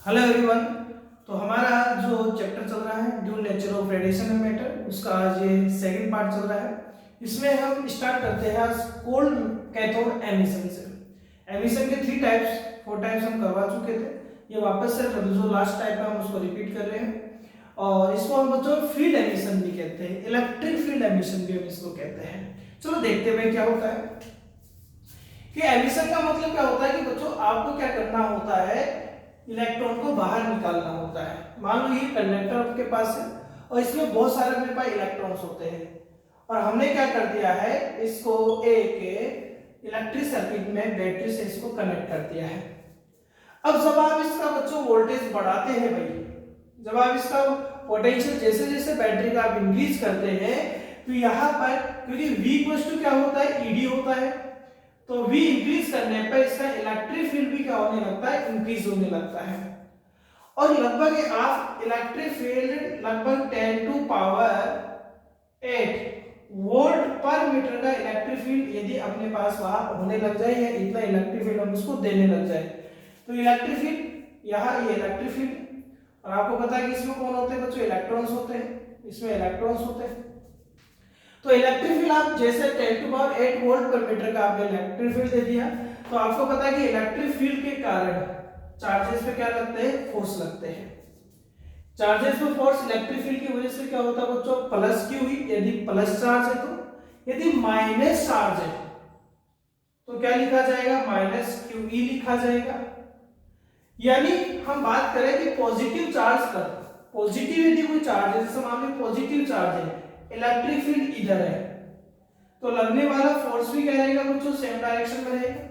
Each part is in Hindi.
Hello everyone. तो हमारा जो चैप्टर चल रहा है dual nature of radiation and matter, उसका आज ये सेकंड पार्ट चल रहा है। इसमें हम स्टार्ट करते हैं आज कोल्ड कैथोड एमिशन से। एमिशन के 4 टाइप्स हम करवा चुके थे। ये वापस से जो लास्ट टाइप है हम उसको रिपीट कर रहे हैं, और इसको हम बच्चों फील्ड एमिशन भी कहते हैं, इलेक्ट्रिक फील्ड एमिशन भी हम इसको कहते हैं। चलो देखते हुए क्या होता है कि एमिशन का मतलब क्या होता है कि बच्चों आपको क्या करना होता है, इलेक्ट्रॉन को बाहर निकालना होता है। मान लो ये कंडक्टर आपके पास है और इसमें बहुत सारे अपने पास इलेक्ट्रॉन्स होते हैं, और हमने क्या कर दिया है, इसको एक इलेक्ट्रिक सर्किट में बैटरी से इसको कनेक्ट कर दिया है। अब जब आप इसका बच्चों वोल्टेज बढ़ाते हैं भाई, जब आप इसका पोटेंशियल जैसे जैसे बैटरी का आप इंक्रीज करते हैं, तो यहाँ पर क्योंकि V इक्वल टू क्या होता है, ED होता है, तो V इंक्रीज करने पर इसका इलेक्ट्रिक फील्ड भी क्या होने लगता है, इंक्रीज होने लगता है। और लगभग आप इलेक्ट्रिक फील्ड लगभग 10 टू पावर 8 वोल्ट पर मीटर का इलेक्ट्रिक फील्ड यदि अपने पास वहां होने लग जाए, या इतना इलेक्ट्रिक फील्ड हम उसको देने लग जाए, तो इलेक्ट्रिक फील्ड यहाँ ये इलेक्ट्रिक फील्ड, और आपको पता है कि इसमें कौन होते हैं बच्चों, इलेक्ट्रॉन्स होते हैं, इसमें इलेक्ट्रॉन्स होते हैं। तो इलेक्ट्रिक फील्ड आप जैसे 10 टू पावर 8 वोल्ट पर मीटर का आपने इलेक्ट्रिक फील्ड दे दिया, तो आपको पता है कि इलेक्ट्रिक फील्ड के कारण चार्जेस पे क्या लगते हैं, फोर्स लगते हैं। चार्जेस पे फोर्स इलेक्ट्रिक फील्ड की वजह से क्या होता है बच्चों, प्लस क्यू ही, यदि प्लस चार्ज है तो, यदि माइनस चार्ज है तो क्या लिखा जाएगा, माइनस क्यू ई लिखा जाएगा। यानी हम बात करें कि पॉजिटिव चार्ज पर, पॉजिटिव यदि कोई चार्ज है, जैसे मान लो पॉजिटिव चार्ज है, इलेक्ट्रिक फील्ड इधर है, तो लगने वाला फोर्स भी क्या रहेगा बच्चों, सेम डायरेक्शन में रहेगा।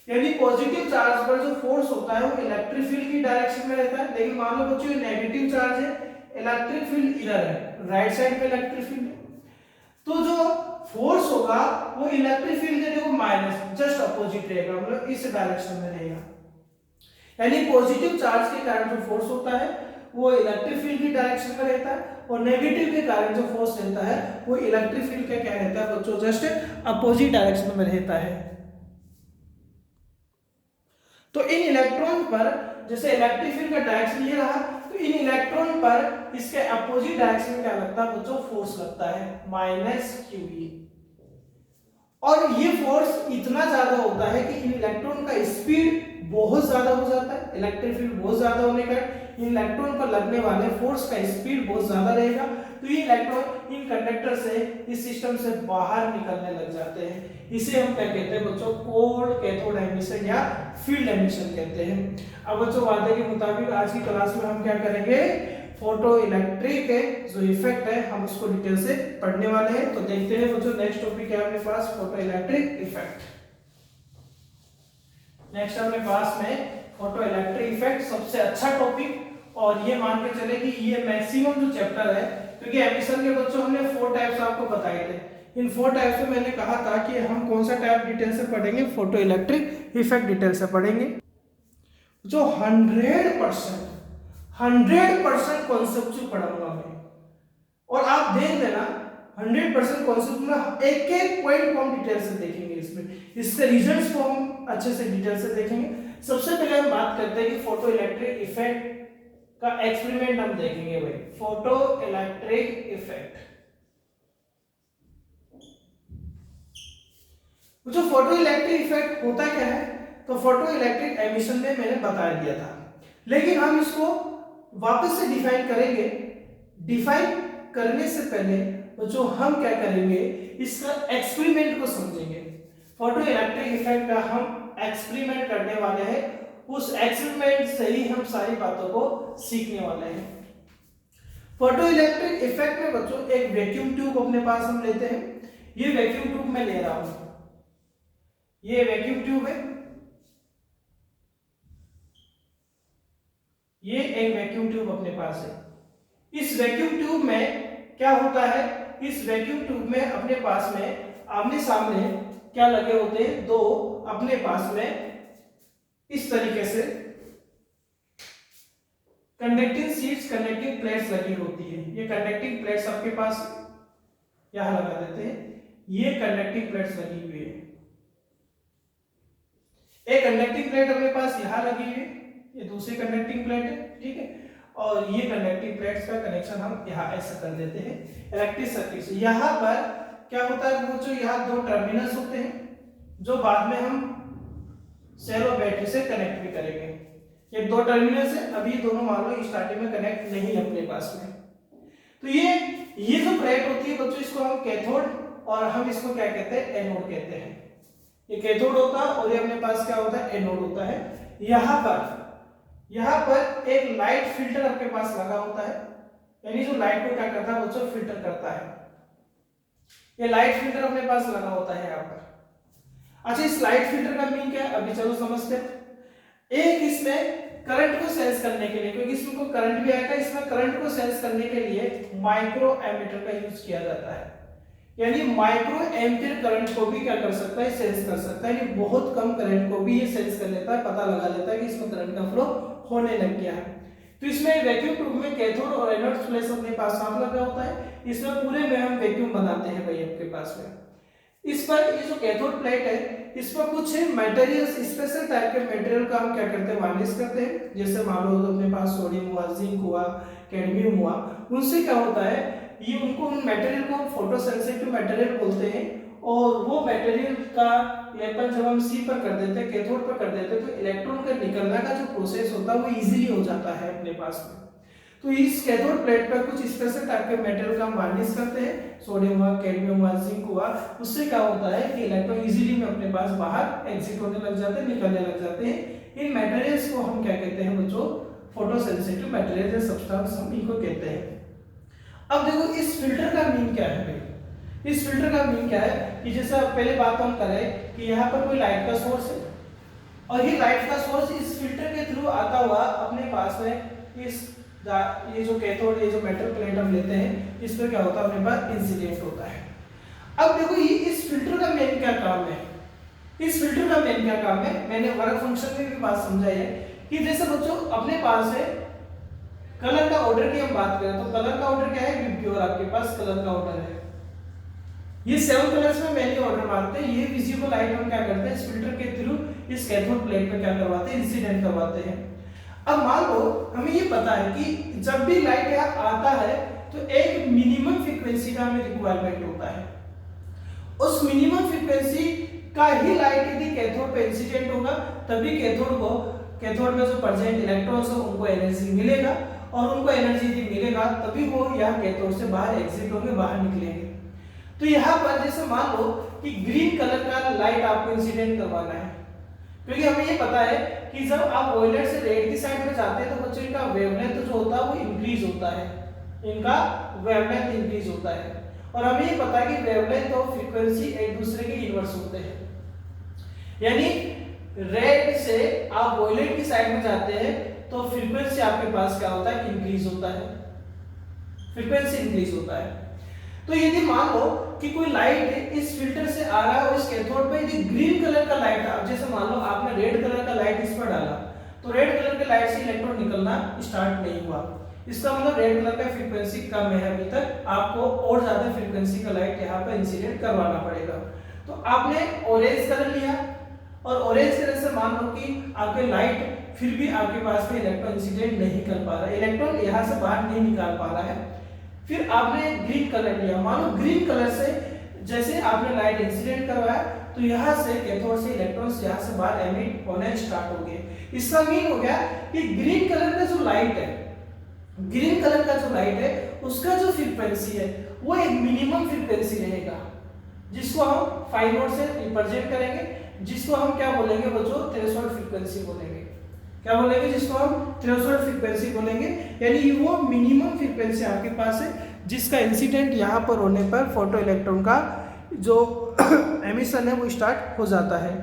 यानी पॉजिटिव चार्ज पर जो फोर्स होता है वो इलेक्ट्रिक फील्ड की डायरेक्शन में रहता है। लेकिन मान लो बच्चों नेगेटिव चार्ज है, इलेक्ट्रिक फील्ड इधर है, राइट साइड पे इलेक्ट्रिक फील्ड है, तो जो फोर्स होगा वो इलेक्ट्रिक फील्ड के देखो माइनस, जस्ट अपोजिट रहेगा, मतलब इस डायरेक्शन में रहेगा। यानी पॉजिटिव चार्ज के कारण जो फोर्स होता है वो इलेक्ट्रिक फील्ड की डायरेक्शन में रहता है, और नेगेटिव के कारण जो फोर्स रहता है वो इलेक्ट्रिक फील्ड का क्या रहता है बच्चों, जस्ट अपोजिट डायरेक्शन में रहता है। तो इन इलेक्ट्रॉन पर, जैसे इलेक्ट्रिक फील्ड का डायरेक्शन ये रहा, तो इन इलेक्ट्रॉन पर इसके अपोजिट डायरेक्शन में क्या लगता है बच्चों, फोर्स लगता है, माइनस क्यू। और ये फोर्स इतना ज्यादा होता है कि इन इलेक्ट्रॉन का स्पीड बहुत ज्यादा हो जाता है, इलेक्ट्रिक फील्ड बहुत ज्यादा होने का इन इलेक्ट्रॉन पर लगने वाले फोर्स का स्पीड बहुत ज्यादा रहेगा, तो ये इलेक्ट्रॉन इन कंडक्टर से, इस सिस्टम से बाहर निकलने लग जाते हैं। इसे हम क्या कहते हैं बच्चों, कोल्ड कैथोड एमिशन या फील्ड एमिशन कहते हैं। अब बच्चों वादे के मुताबिक आज की क्लास में हम क्या करेंगे, फोटो इलेक्ट्रिक जो इफेक्ट है हम उसको डिटेल से पढ़ने वाले हैं। तो देखते हैं बच्चों, नेक्स्ट टॉपिक है अपने पास फोटो इलेक्ट्रिक इफेक्ट। नेक्स्ट अपने पास में फोटो इलेक्ट्रिक इफेक्ट, सबसे अच्छा टॉपिक, और ये मान के चले कि ये मैक्सिमम जो चैप्टर है, क्योंकि एमिशन के बच्चों हमने 4 टाइप्स आपको बताए थे। इन 4 टाइप्स में मैंने कहा था कि हम कौन सा टाइप डिटेल से पढ़ेंगे, फोटो इलेक्ट्रिक इफेक्ट डिटेल से पढ़ेंगे, जो 100% कॉन्सेप्ट पढ़ाऊंगा मैं। और आप देख लेना 100% कॉन्सेप्ट में एक एक पॉइंट को हम डिटेल से देखेंगे, इसमें इसके रिजल्ट्स को हम अच्छे से डिटेल से देखेंगे। सबसे पहले हम बात करते हैं कि फोटो इलेक्ट्रिक इफेक्ट का एक्सपेरिमेंट हम देखेंगे भाई, फोटो इलेक्ट्रिक इफेक्ट। जो फोटो इलेक्ट्रिक इफेक्ट होता क्या है, तो फोटो इलेक्ट्रिक एमिशन में मैंने बता दिया था, लेकिन हम इसको वापस से डिफाइन करेंगे। डिफाइन करने से पहले जो हम क्या करेंगे, इसका एक्सपेरिमेंट को समझेंगे। फोटो इलेक्ट्रिक इफेक्ट का हम एक्सपेरिमेंट करने वाले हैं, उस एक्सपेरिमेंट से ही हम सारी बातों को सीखने वाले हैं। फोटो इलेक्ट्रिक इफेक्ट में बच्चों एक वैक्यूम ट्यूब अपने पास हम लेते हैं। ये वैक्यूम ट्यूब मैं ले रहा हूं, ये वैक्यूम ट्यूब है, ये एक वैक्यूम ट्यूब अपने पास है। इस वैक्यूम ट्यूब में क्या होता है, इस वैक्यूम ट्यूब में अपने पास में आमने सामने क्या लगे होते हैं, दो अपने पास में इस तरीके से कंडक्टिंग शीट्स, कंडक्टिंग प्लेट्स लगी होती है। ये कंडक्टिंग प्लेट्स आपके पास यहां लगा देते हैं, ये कंडक्टिंग प्लेट्स लगी हुई है। एक कंडक्टिंग प्लेट अपने पास यहां लगी हुई है, ये दूसरी कंडक्टिंग प्लेट है, ठीक है, और ये कंडक्टिंग प्लेट्स का कनेक्शन हम यहाँ ऐसा कर देते हैं इलेक्ट्रिक सर्किट से। यहाँ पर क्या होता है बच्चों, यहाँ दो टर्मिनल्स होते हैं जो बाद में हम सेल और बैटरी से कनेक्ट भी करेंगे। ये दो टर्मिनल्स है, अभी दोनों मान लो स्टार्टिंग में कनेक्ट नहीं है अपने पास में। तो ये जो प्लेट होती है बच्चों, इसको हम कैथोड और हम इसको क्या कहते हैं, एनोड कहते हैं। ये कैथोड होता है और ये अपने पास क्या होता है, एनोड होता है। यहाँ पर एक लाइट फिल्टर आपके पास लगा होता है, यानी जो लाइट को क्या करता है बच्चों, फिल्टर करता है। ये लाइट फिल्टर अपने पास लगा होता है यहाँ पर। अच्छा, इस लाइट फिल्टर का मीन क्या है, अभी चलो समझते हैं। एक इसमें करंट को सेंस करने के लिए, क्योंकि इसमें कोई करंट भी आएगा, इसमें करंट को सेंस करने के लिए माइक्रो एमीटर का यूज किया जाता है। यानी माइक्रो एम्पियर करंट को भी क्या कर सकता है, सेंस कर सकता है। यानी बहुत कम करंट को भी ये सेंस कर लेता है, पता लगा लेता है कि इसमें करंट का फ्लो होने लग गया है। तो इसमें वैक्यूम ट्यूब में कैथोड और एनोड फ्लैश अपने पास साथ लगा होता है। इसमें पूरे में हम वैक्यूम बनाते हैं भाई आपके पास में। इस पर ये जो कैथोड प्लेट है, इस पर कुछ मटेरियल्स, स्पेशल टाइप के मटेरियल का हम क्या करते हैं, वार्निश करते हैं। जैसे मान लो अपने पास सोडियम हुआ, जिंक हुआ, कैडमियम हुआ, उनसे क्या होता है, ये उनको उन मटेरियल को फोटो सेंसिटिव मटेरियल बोलते हैं। और वो मटेरियल का लेपन जब हम सी पर कर देते हैं, कैथोड पर कर देते हैं, तो इलेक्ट्रॉन का निकलने का जो प्रोसेस होता है वो इजीली हो जाता है अपने पास में। तो इस कैथोड प्लेट पर कुछ स्पेशल टाइप के मटेरियल का हम वार्निश करते हैं, सोडियम हुआ, कैडमियम हुआ, जिंक हुआ। उससे क्या होता है कि इलेक्ट्रॉन इजीली में अपने पास बाहर एग्जिट होने लग जाते हैं, निकलने लग जाते हैं। इन मटेरियल्स को हम क्या कहते हैं बच्चों, फोटो सेंसिटिव मटेरियल या सब्सटेंस हम इनको कहते हैं। अब देखो इस फिल्टर का मीन क्या है भाई, इस फिल्टर का मीन क्या है कि जैसे पहले बात हम करें कि यहाँ पर कोई लाइट का सोर्स है और ये लाइट का सोर्स इस फिल्टर के थ्रू आता हुआ अपने पास में इस ये जो कैथोड, ये जो मेटल प्लेट हम लेते हैं, इस पर क्या होता है, अपने पास इंसिडेंट होता है। अब देखो ये इस फिल्टर का मेन क्या काम है, इस फिल्टर का मेन क्या काम है, मैंने वर्क फंक्शन में भी बात समझाई है कि जैसे बच्चों अपने पास है कलर का ऑर्डर की हम बात करें तो कलर का ऑर्डर क्या है, प्योर आपके पास कलर का ऑर्डर है। ये 7 कलर्स में मैंने ऑर्डर मारते हैं। ये विजिबल लाइट हम क्या करते हैं, इस फिल्टर के थ्रू इस कैथोड प्लेट पे क्या करवाते हैं, इंसिडेंट करवाते हैं। अब मान लो हमें ये पता है कि जब भी लाइट यहाँ आता है तो एक मिनिमम फ्रीक्वेंसी का हमें रिक्वायरमेंट होता है। उस मिनिमम फ्रीक्वेंसी का ही लाइट यदि कैथोड पे इंसिडेंट होगा तभी कैथोड में जो प्रेजेंट इलेक्ट्रॉन्स हो उनको एनर्जी मिलेगा, और उनको एनर्जी यदि मिलेगा तभी वो यहाँ कैथोड से बाहर एग्जिट होंगे, बाहर निकलेंगे। तो यहाँ पर जैसे मान लो कि ग्रीन कलर का लाइट आपको इंसिडेंट करवाना है, क्योंकि हमें ये पता है कि जब आप वॉयलेट से रेड की साइड में जाते हैं तो बच्चों इनका वेवलेंथ जो होता है वो इंक्रीज होता है, इनका वेवलेंथ इंक्रीज होता है। और हमें ये पता है कि वेवलेंथ और फ्रीक्वेंसी एक दूसरे के इनवर्स होते हैं। यानी रेड से आप वॉयलेट की साइड में जाते हैं तो फ्रीक्वेंसी आपके पास क्या होता है, इंक्रीज होता है, फ्रीक्वेंसी इंक्रीज होता है। तो यदि मान लो कि कोई लाइट इस फिल्टर से आ रहा है और इस कैथोड पे यदि ग्रीन कलर का लाइट, जैसे मान लो आपने रेड कलर का लाइट इस पर डाला तो रेड कलर के लाइट से इलेक्ट्रॉन निकलना स्टार्ट नहीं हुआ, इसका मतलब रेड कलर का फ्रीक्वेंसी कम है अभी तक, आपको और ज्यादा फ्रीक्वेंसी का लाइट यहाँ पर इंसिडेंट करवाना पड़ेगा। तो आपने ऑरेंज कलर लिया और ऑरेंज कलर से मान लो कि आपके लाइट फिर भी आपके पास में इलेक्ट्रॉन इंसिडेंट नहीं कर पा रहा है, इलेक्ट्रॉन यहाँ से बाहर नहीं निकाल पा रहा है। फिर आपने ग्रीन कलर लिया, मानो ग्रीन कलर से जैसे आपने लाइट इंसिडेंट करवाया तो यहाँ से कैथोड से इलेक्ट्रॉन्स यहाँ से बाहर एमिट होने स्टार्ट हो गए। इसका मीन हो गया कि ग्रीन कलर का जो लाइट है, ग्रीन कलर का जो लाइट है उसका जो फ्रीक्वेंसी है वो एक मिनिमम फ्रीक्वेंसी रहेगा, जिसको हम 5 नोट से रिप्रेजेंट करेंगे, जिसको हम क्या बोलेंगे बच्चों, थ्रेशोल्ड फ्रीक्वेंसी बोलेंगे। क्या बोलेंगे, जिसको हम थ्रेशोल्ड फ्रीक्वेंसी बोलेंगे। यानी वो मिनिमम फ्रीक्वेंसी आपके पास है जिसका इंसिडेंट यहाँ पर होने पर फोटो इलेक्ट्रॉन का जो एमिशन है वो स्टार्ट हो जाता है।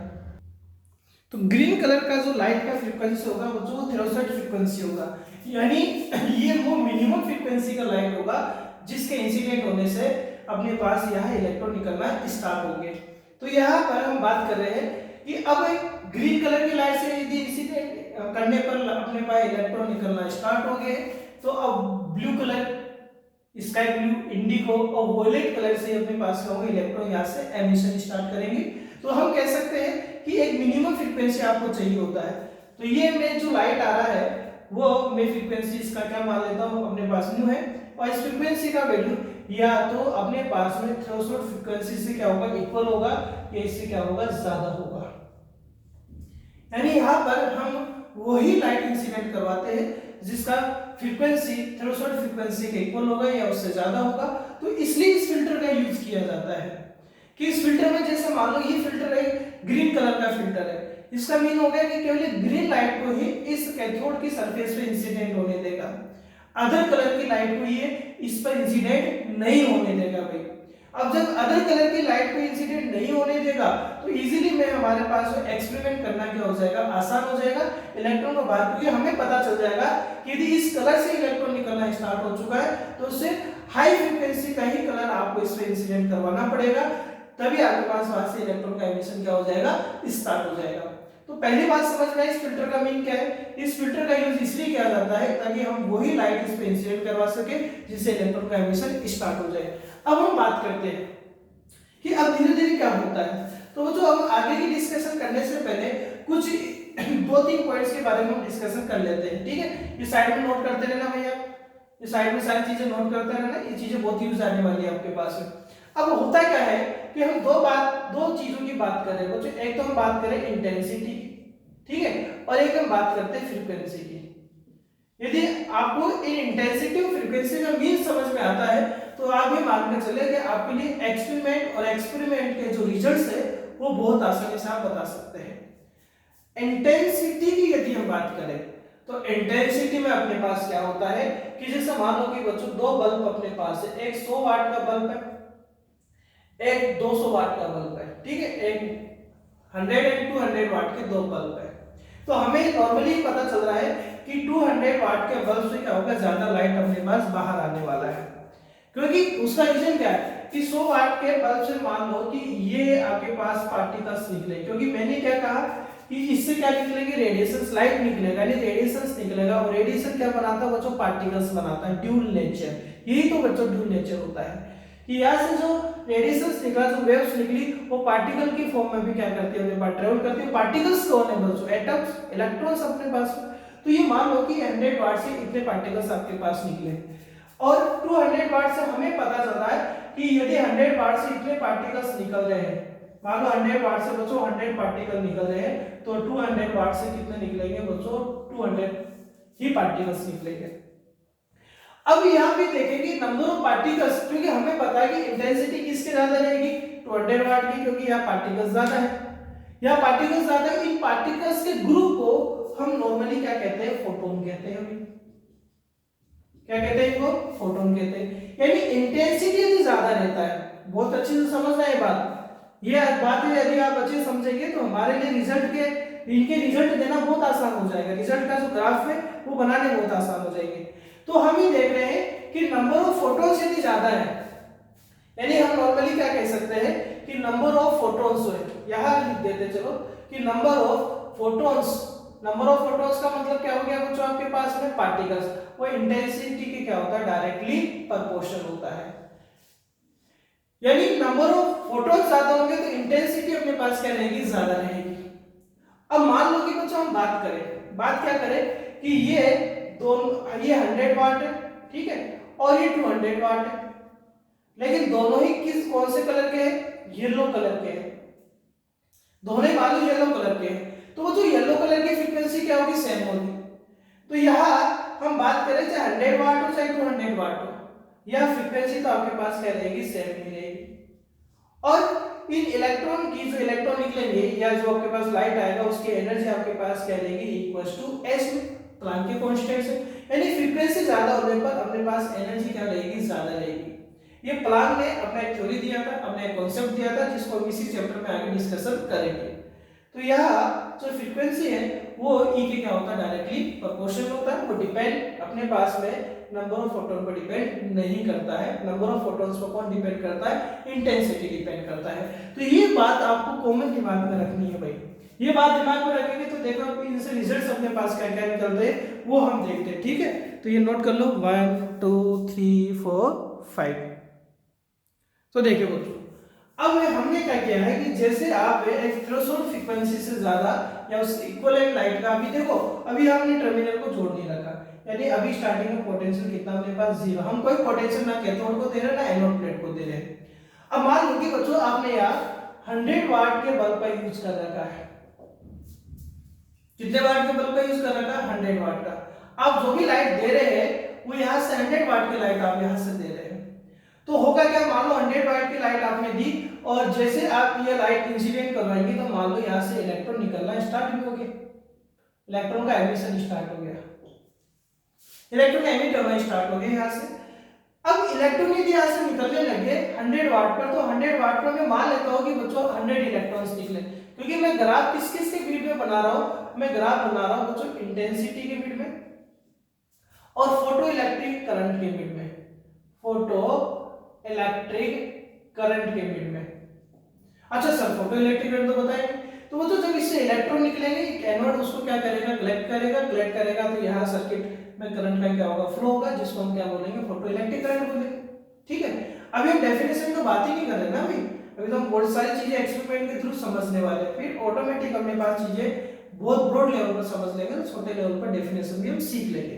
तो ग्रीन कलर का जो लाइट का फ्रीक्वेंसी होगा वो जो थ्रेशोल्ड फ्रीक्वेंसी होगा, यानी ये वो मिनिमम फ्रीक्वेंसी का लाइट होगा जिसके इंसिडेंट होने से अपने पास यहाँ इलेक्ट्रॉन निकलना स्टार्ट होंगे। तो यहाँ पर हम बात कर रहे हैं कि अब ग्रीन कलर की लाइट से यदि इंसिडेंट करने पर अपने पास इलेक्ट्रॉन निकलना स्टार्ट हो गए तो अब blue colour, sky blue, Indigo और वोलेट कलर से अपने पास क्या होंगे, इलेक्ट्रॉन यहाँ से एमिशन स्टार्ट करेंगे। तो हम कह सकते हैं कि एक मिनिमम फ्रीक्वेंसी आपको चाहिए होता है। तो ये में जो लाइट आ रहा है वो मैं फ्रीक्वेंसी इसका क्या मान लेता हूँ, अपने पास न्यू है, और इस फ्रीक्वेंसी का वैल्यू या तो अपने पास में थ्रेशोल्ड फ्रीक्वेंसी से क्या होगा, इक्वल होगा, या इससे क्या होगा, ज्यादा होगा। यानी यहाँ पर हम वही लाइट इंसिडेंट करवाते हैं जिसका फ्रीक्वेंसी थ्रेशोल्ड फ्रीक्वेंसी के इक्वल होगा या उससे ज्यादा होगा। तो इसलिए इस फिल्टर का यूज किया जाता है कि इस फिल्टर में, जैसे मान लो ये फिल्टर है ग्रीन कलर का फिल्टर है, इसका मीन हो गया कि केवल ग्रीन लाइट को ही इस कैथोड की सरफेस पे इंसिडेंट होने देगा, अदर कलर की लाइट को ये इस पर इंसिडेंट नहीं होने देगा भाई। अब जब अदर कलर की लाइट को इंसिडेंट नहीं होने देगा तो इजीली में हमारे पास एक्सपेरिमेंट करना क्या हो जाएगा, आसान हो जाएगा इलेक्ट्रॉन को बाहर, क्योंकि हमें पता चल जाएगा कि यदि इस कलर से इलेक्ट्रॉन निकलना स्टार्ट हो चुका है तो उससे हाई फ्रीक्वेंसी का ही कलर आपको इस पे इंसिडेंट करवाना पड़ेगा, तभी आपके पास वहां से इलेक्ट्रॉन का एमिशन क्या हो जाएगा, स्टार्ट हो जाएगा। तो पहली बात समझ में इस फिल्टर का मीन क्या है, इस फिल्टर का यूज इसलिए किया जाता है ताकि हम वही लाइट इस पे इंसिडेंट करवा सके जिससे इलेक्ट्रॉन का एमिशन स्टार्ट हो जाए। अब हम बात करते हैं कि अब धीरे धीरे क्या होता है। तो जो हम आगे की डिस्कशन करने से पहले कुछ 2-3 पॉइंट्स के बारे में हम डिस्कशन कर लेते हैं, ठीक है। ये साइड में नोट करते रहना भैया, ये साइड में सारी चीजें नोट करते रहना, ये चीजें बहुत यूज आने वाली है आपके पास में। अब होता क्या है कि हम दो चीजों की बात कर रहे हैं बच्चों, एक तो हम बात करें इंटेंसिटी की, ठीक है, और एक हम बात करते हैं फ्रीक्वेंसी की। यदि आपको इन इंटेंसिटी और फ्रीक्वेंसी का मीन समझ में आता है तो आप ये मान के चले कि आपके लिए एक्सपेरिमेंट के जो रिजल्ट्स है वो बहुत आसानी से आप बता सकते हैं। इंटेंसिटी की यदि हम बात करें तो इंटेंसिटी में अपने पास क्या होता है कि जैसे मान लो कि बच्चों दो बल्ब अपने पास है, एक 100 वाट का बल्ब है, एक 200 वाट का बल्ब है, ठीक है, एक 100 और 200 वाट के दो बल्ब है। तो हमें नॉर्मली पता चल रहा है कि 200 वाट के बल्ब से क्या होगा, ज्यादा लाइट अपने पास बाहर आने वाला है, क्योंकि उसका रीजन क्या है कि 100 वाट के बल्ब से मान लो कि ये आपके पास पार्टिकल्स निकले, क्योंकि मैंने क्या कहा कि इससे क्या निकलेंगे, रेडिएशन, लाइट निकलेगा, यानी रेडिएशन निकलेगा, और रेडिएशन क्या बनाता है बच्चों, पार्टिकल्स बनाता है, ड्यूल नेचर। यही तो बच्चों ड्यूल नेचर होता है कि यहाँ से जो रेडिएशन निकला, जो वेव्स निकली, वो पार्टिकल की फॉर्म में भी क्या करती है, अपने पास ट्रेवल करती है। पार्टिकल्स कौन है बच्चों, एटम्स, इलेक्ट्रॉन्स अपने पास। तो ये मान लो कि 100 वाट से इतने पार्टिकल्स आपके पास निकले, और 200 वाट से हमें पता चल रहा है कि यदि 100 वाट से इतने पार्टिकल्स निकल रहे हैं, मान लो 100 वाट से बच्चों 100 पार्टिकल निकल रहे हैं, तो 200 वाट से कितने निकलेंगे बच्चों, 200 ही पार्टिकल्स निकलेंगे। अब यहाँ भी देखेंगे नंबर ऑफ पार्टिकल्स, क्योंकि हमें पता है कि इंटेंसिटी किसके ज्यादा रहेगी, 200 वाट की, क्योंकि यहाँ पार्टिकल्स ज्यादा है, यहाँ पार्टिकल्स ज्यादा है। इन पार्टिकल्स के ग्रुप को हम नॉर्मली क्या कहते हैं, फोटोन कहते हैं। क्या कहते हैं इनको, फोटोन कहते हैं। यानी इंटेंसिटी यदि ज्यादा रहता है, बहुत अच्छे से समझना है बात, ये बात है, यदि आप अच्छे समझेंगे तो हमारे लिए रिजल्ट के, इनके रिजल्ट देना बहुत आसान हो जाएगा, रिजल्ट का जो ग्राफ है वो बनाने बहुत आसान हो जाएंगे। तो हम ये देख रहे हैं कि नंबर ऑफ फोटॉन्स यदि ज्यादा है, यानी हम नॉर्मली क्या कह सकते हैं कि नंबर ऑफ फोटॉन्स है, यहां लिख देते चलो कि number of photons, number of photons का मतलब क्या हो गया बच्चों, आपके पास में पार्टिकल्स, वो इंटेंसिटी के क्या होता है, डायरेक्टली प्रोपोर्शनल होता है। यानी नंबर ऑफ फोटॉन्स ज्यादा होंगे तो इंटेंसिटी अपने पास क्या रहेगी, ज्यादा रहेगी। अब मान लो कि बच्चों हम बात क्या करें कि ये 100 वाट है, ठीक है, और ये 200 वाट है, लेकिन दोनों ही कौन से कलर के हैं, येलो कलर के हैं, दोनों वाले येलो कलर के हैं। तो वो जो येलो कलर की फ्रीक्वेंसी क्या होगी, सेम होगी। तो यहाँ हम बात करें चाहे 100 वाट हो चाहे 200 वाट हो, यह फ्रीक्वेंसी तो आपके पास क्या रहेगी, सेम ही रहेगी। और इन इलेक्ट्रॉन की जो इलेक्ट्रॉन निकलेंगे या जो आपके पास लाइट आएगा उसकी एनर्जी आपके पास क्या रहेगी, इक्वल टू h, प्लांक के कांस्टेंट से, यानी फ्रीक्वेंसी ज्यादा होने पर अपने पास एनर्जी क्या रहेगी, ज्यादा रहेगी। ये प्लांक ने अपना एक थ्योरी दिया था, अपना एक कांसेप्ट दिया था, जिसको हम इसी चैप्टर में आगे डिस्कशन करेंगे। तो यहाँ जो फ्रीक्वेंसी है वो E के क्या होता है, डायरेक्टली प्रोपोर्शनल होता है, वो डिपेंड अपने पास में नंबर ऑफ फोटोन पर डिपेंड नहीं करता है। नंबर ऑफ फोटॉन्स पर कौन डिपेंड करता है, इंटेंसिटी डिपेंड करता है। तो ये बात आपको कॉमन दिमाग में रखनी है भाई, ये बात दिमाग में रखेंगे तो देखो इनसे रिजल्ट्स अपने पास क्या क्या निकल रहे हैं वो हम देखते हैं, ठीक है। तो ये नोट कर लो 1 2 3 4 5। तो देखिए बच्चों, अब हमने क्या किया है कि जैसे आप एक थ्रेशोल्ड फ्रीक्वेंसी से ज्यादा या उसके इक्विवेलेंट लाइट का, अभी देखो अभी हमने टर्मिनल को जोड़ नहीं रखा, यानी अभी स्टार्टिंग में पोटेंशियल कितना अपने पास 0, हम कोई पोटेंशियल ना कैथोड को दे रहे ना एनोड प्लेट को दे रहे हैं। अब मान लो कि बच्चों आपने यहाँ 100 वाट के बल्ब का यूज कर रखा है, कितने वाट के बल्ब का यूज कर रखा है? 100 वाट का। आप जो भी लाइट दे रहे हैं वो यहाँ से 100 वाट की लाइट आप यहाँ से दे रहे हैं, तो होगा क्या, मान लो 100 वाट की लाइट आपने दी और जैसे आप ये लाइट इंसिडेंट करवाएंगे तो मान लो यहाँ से इलेक्ट्रॉन निकलना स्टार्ट हो गया, इलेक्ट्रॉन का एमिशन स्टार्ट हो गया, इलेक्ट्रॉन एमिट होना स्टार्ट हो गया यहाँ से। अब इलेक्ट्रॉन यदि यहाँ से निकलने लगे 100 वाट पर, तो 100 वाट पर मैं मान लेता हूँ कि बच्चों 100 इलेक्ट्रॉन्स निकले, क्योंकि मैं ग्राफ किस किस के फील्ड में बना रहा हूँ, मैं ग्राफ बना रहा हूँ बच्चों इंटेंसिटी के फील्ड में और फोटो इलेक्ट्रिक करंट के फील्ड में, फोटो इलेक्ट्रिक करंट के फील्ड में। अच्छा सर फोटो इलेक्ट्रिक करंट तो बताएंगे, तो वो तो जब इससे इलेक्ट्रॉन निकलेंगे एनोड उसको क्या करेगा, कलेक्ट करेगा, तो यहाँ सर्किट में करंट का क्या होगा, फ्लो होगा, जिसको हम क्या बोलेंगे, फोटो इलेक्ट्रिक करंट बोलेंगे। ठीक है, अभी हम डेफिनेशन तो बात ही नहीं कर रहे ना, अभी तो हम बहुत सारी चीजें एक्सपेरिमेंट के थ्रू समझने वाले हैं, फिर ऑटोमेटिक अपने पास चीजें बहुत ब्रॉड लेवल पर समझ लेंगे, छोटे लेवल पर डेफिनेशन भी हम सीख लेंगे।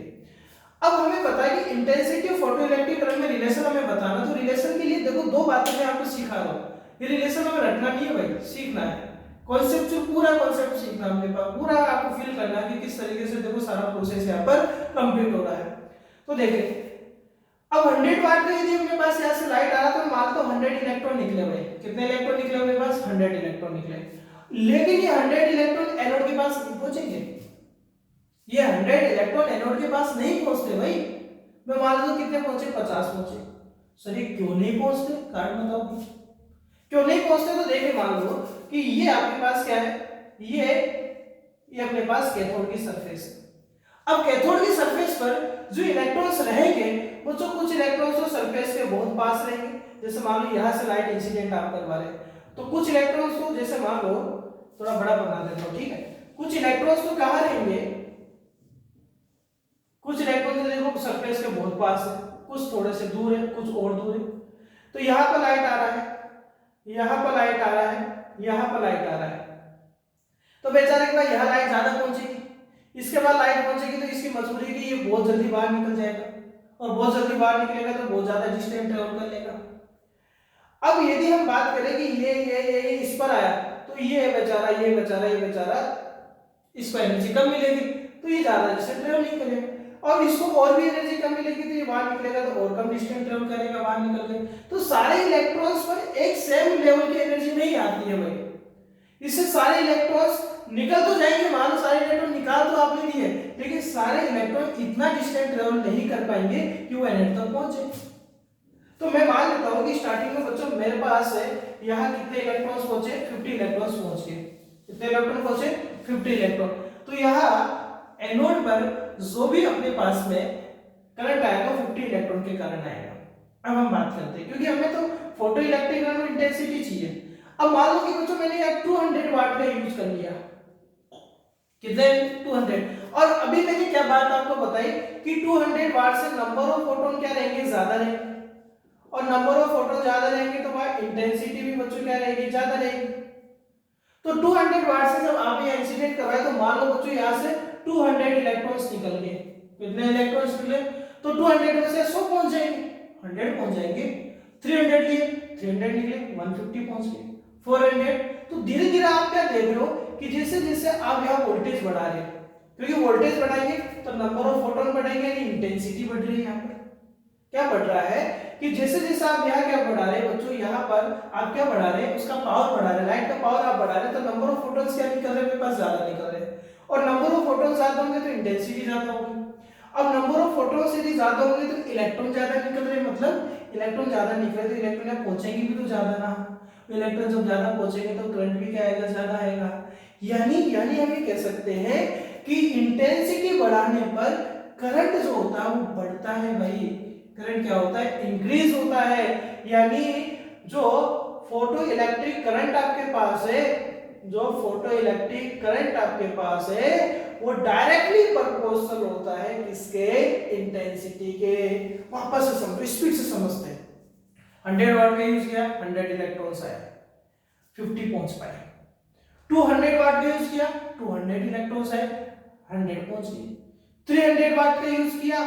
अब हमें पता है कि intensity of photo electric current में रिलेशन हमें बताना, तो रिलेशन के लिए देखो दो बातें मैं आपको सिखा रहा हूँ, ये रिलेशन हमें रटना नहीं है भाई, सीखना है, कॉन्सेप्चुअल पूरा कॉन्सेप्ट सीखना है, अपने पास पूरा आपको फील करना है कि किस तरीके से देखो सारा प्रोसेस यहाँ पर कंप्लीट हो रहा है। तो देखिए अब 100 वाट का यदि अपने पास यहाँ से लाइट आ रहा तो मान लो 100 इलेक्ट्रॉन निकले भाई, कितने इलेक्ट्रॉन निकले अपने पास, 100 इलेक्ट्रॉन निकले, लेकिन ये 100 इलेक्ट्रॉन एनोड के पास नहीं पहुंचेंगे, ये 100 इलेक्ट्रॉन एनोड के पास नहीं पहुंचते भाई, मैं मान लो कितने पहुंचे, 50 पहुंचे। सर ये क्यों नहीं पहुंचते, कारण बताओ क्यों नहीं पहुंचते। तो देखिए मान लो कि ये आपके पास क्या है, ये अपने पास कैथोड की सरफेस है। अब कैथोड की सरफेस पर जो इलेक्ट्रॉन्स रहेंगे वो जो कुछ इलेक्ट्रॉन्स तो सरफेस के बहुत पास रहेंगे, जैसे मान लो यहाँ से लाइट इंसिडेंट आप करवा रहे हैं, तो कुछ इलेक्ट्रॉन्स तो जैसे मान लो थोड़ा बड़ा बना देता हूँ, ठीक है, कुछ इलेक्ट्रॉन्स तो कहाँ रहेंगे, कुछ इलेक्ट्रॉन देखो सरफेस के बहुत पास है, कुछ थोड़े से दूर है, कुछ और दूर है। तो यहाँ पर लाइट आ रहा है, यहाँ पर लाइट आ रहा है, यहाँ पर लाइट आ रहा है, तो बेचारे के बाद यहाँ लाइट ज्यादा पहुंचेगी, इसके बाद लाइट पहुंचेगी तो इसकी मजबूरी है कि ये बहुत जल्दी बाहर निकल जाएगा, और बहुत जल्दी बाहर निकलेगा तो बहुत ज्यादा डिस्टेंस ट्रेवल कर लेगा। अब यदि हम बात करें कि ये इस पर आया, तो ये बेचारा इसको एनर्जी कम मिलेगी, तो ये ज्यादा डिस्टेंस ट्रेवल नहीं करेगा, और इसको और भी एनर्जी कम मिलेगी तो ये बाहर निकलेगा तो और कम डिस्टेंस ट्रेवल करेगा बाहर निकल के। तो सारे इलेक्ट्रॉन्स पर एक सेम लेवल की एनर्जी नहीं आती है भाई, इससे सारे इलेक्ट्रॉन्स निकल तो जाएंगे, मान सारे इलेक्ट्रॉन निकाल तो आपने दिए, लेकिन सारे इलेक्ट्रॉन इतना डिस्टेंस ट्रेवल नहीं कर पाएंगे कि वो एनर्जी तक पहुंचे। तो मैं मान लेता हूं कि स्टार्टिंग में बच्चों मेरे पास है यहाँ कितने इलेक्ट्रॉन्स पहुंचे, 50 इलेक्ट्रॉन्स पहुंच गए, कितने इलेक्ट्रॉन पहुंचे, 50 इलेक्ट्रॉन। तो यहाँ एनोड पर जो भी अपने पास में करंट आएगा 50 इलेक्ट्रॉन के कारण आएगा। अब हम बात करते हैं, क्योंकि हमें तो फोटो इलेक्ट्रिक करंट इंटेंसिटी चाहिए। अब मान लो कि बच्चों मैंने यहाँ 200 वाट का यूज कर लिया, कितने, 200, और अभी मैंने क्या बात आपको बताई कि 200 वाट से नंबर ऑफ फोटोन क्या रहेंगे, ज्यादा रहेंगे, और नंबर ऑफ फोटोन ज्यादा रहेंगे तो वहां इंटेंसिटी भी बच्चों क्या रहेगी, ज्यादा रहेगी। तो 200 वाट से जब आप ये इंसिडेंट करवाए तो मान लो बच्चों यहाँ से 200 इलेक्ट्रॉन्स निकल गए, कितने इलेक्ट्रॉन्स निकले, तो 200 में से 100 पहुंच जाएंगे, 100 पहुंच जाएंगे, 300 लिए 300 निकले, 150 पहुंच गए, 400। तो धीरे धीरे आप क्या देख रहे हो कि जैसे जैसे आप यहाँ वोल्टेज बढ़ा रहे हैं, क्योंकि वोल्टेज बढ़ाएंगे तो नंबर ऑफ फोटोन बढ़ेंगे, यानी इंटेंसिटी बढ़ रही है। यहाँ पर क्या बढ़ रहा है कि जैसे जैसे आप यहाँ क्या बढ़ा रहे हैं बच्चों, यहाँ पर आप क्या बढ़ा रहे हैं, उसका पावर बढ़ा रहे हैं, लाइट का पावर आप बढ़ा रहे हैं, तो नंबर ऑफ फोटोन्स क्या निकल रहे हैं, मेरे पास ज्यादा निकल रहे हैं, और नंबर ऑफ फोटोन ज्यादा होंगे तो इंटेंसिटी ज्यादा होगी। अब नंबर ऑफ फोटोन्स यदि ज्यादा होंगे तो इलेक्ट्रॉन ज्यादा निकल रहे, मतलब इलेक्ट्रॉन ज्यादा निकले तो इलेक्ट्रॉन पहुंचेंगे भी तो ज्यादा ना, इलेक्ट्रॉन जब ज्यादा पहुंचेंगे तो करंट भी क्या आएगा, ज्यादा आएगा। यानी हम ये कह सकते हैं कि इंटेंसिटी बढ़ाने पर करंट जो होता है वो बढ़ता है भाई, करंट क्या होता है, इंक्रीज होता है। यानी जो फोटो इलेक्ट्रिक करंट आपके पास है, जो फोटो इलेक्ट्रिक करंट आपके पास है वो डायरेक्टली प्रोपोर्शनल होता है किसके, इंटेंसिटी के। वापस से समझो, स्पीड से समझते हैं। 100 वाट का यूज किया, 100 इलेक्ट्रॉन्स आए, 50 पहुंच पाए। 200 वाट का यूज किया, 200 इलेक्ट्रॉन्स है, 100 पहुंच गए। 300 वाट का यूज किया,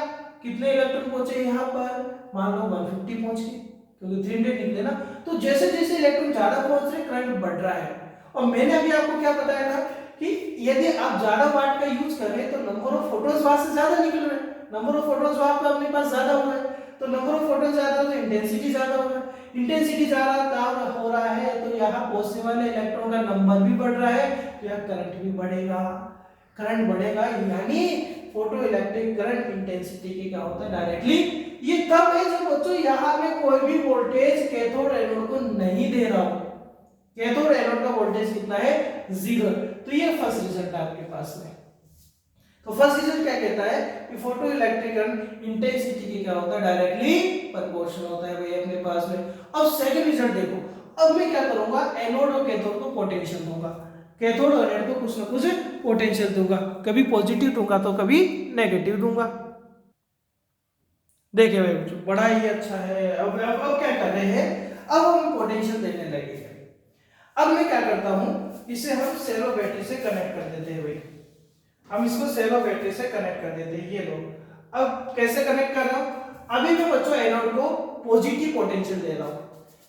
कितने इलेक्ट्रॉन पहुंचे यहाँ पर, मान लो 150 पहुंच गए, क्योंकि 300 निकले ना। तो जैसे जैसे इलेक्ट्रॉन ज्यादा पहुंच रहे, करंट बढ़ रहा है। और मैंने अभी आपको क्या बताया था कि यदि आप ज्यादा वाट का यूज कर रहे हैं तो नंबर ऑफ फोटॉन्स वहां से ज्यादा निकल रहे हैं, नंबर ऑफ फोटॉन्स वहां पर अपने पास ज्यादा हो रहा है, तो नंबर ऑफ फोटॉन ज्यादा हो तो इंटेंसिटी ज्यादा होगा, इंटेंसिटी ज्यादा हो रहा है तो यहाँ पहुंचने वाले इलेक्ट्रॉन का नंबर भी बढ़ रहा है, तो यहाँ करंट भी बढ़ेगा। करंट बढ़ेगा यानी फोटो इलेक्ट्रिक करंट इंटेंसिटी की क्या होता है, डायरेक्टली। ये तब है जब बच्चों यहाँ में कोई भी वोल्टेज कैथोड एनोड को नहीं दे रहा हो। कैथोड एनोड का वोल्टेज कितना है, 0। तो ये फर्स्ट रिजल्ट आपके पास में। तो फर्स्ट रिजल्ट क्या कहता है कि फोटो इलेक्ट्रिक करंट इंटेंसिटी की क्या होता है, डायरेक्टली प्रोपोर्शनल होता है भाई अपने पास में। अब सेकंड रिजल्ट देखो, अब मैं क्या करूंगा, एनोड और कैथोड को पोटेंशियल दूंगा, कैथोड और एनोड को कुछ ना कुछ पोटेंशियल दूंगा, कभी पॉजिटिव दूंगा तो कभी नेगेटिव दूंगा। देखिए भाई बच्चों, बड़ा ही अच्छा है। अब क्या कर रहे हैं, अब हम पोटेंशियल देने लगे। अब मैं क्या करता हूं, इसे हम सेलो बैटरी से कनेक्ट कर देते हैं भाई, हम इसको सेलो बैटरी से कनेक्ट कर देते हैं। ये लो, अब कैसे कनेक्ट कर रहा हूं, अभी मैं बच्चों एनोड को पॉजिटिव पोटेंशियल दे रहा हूं।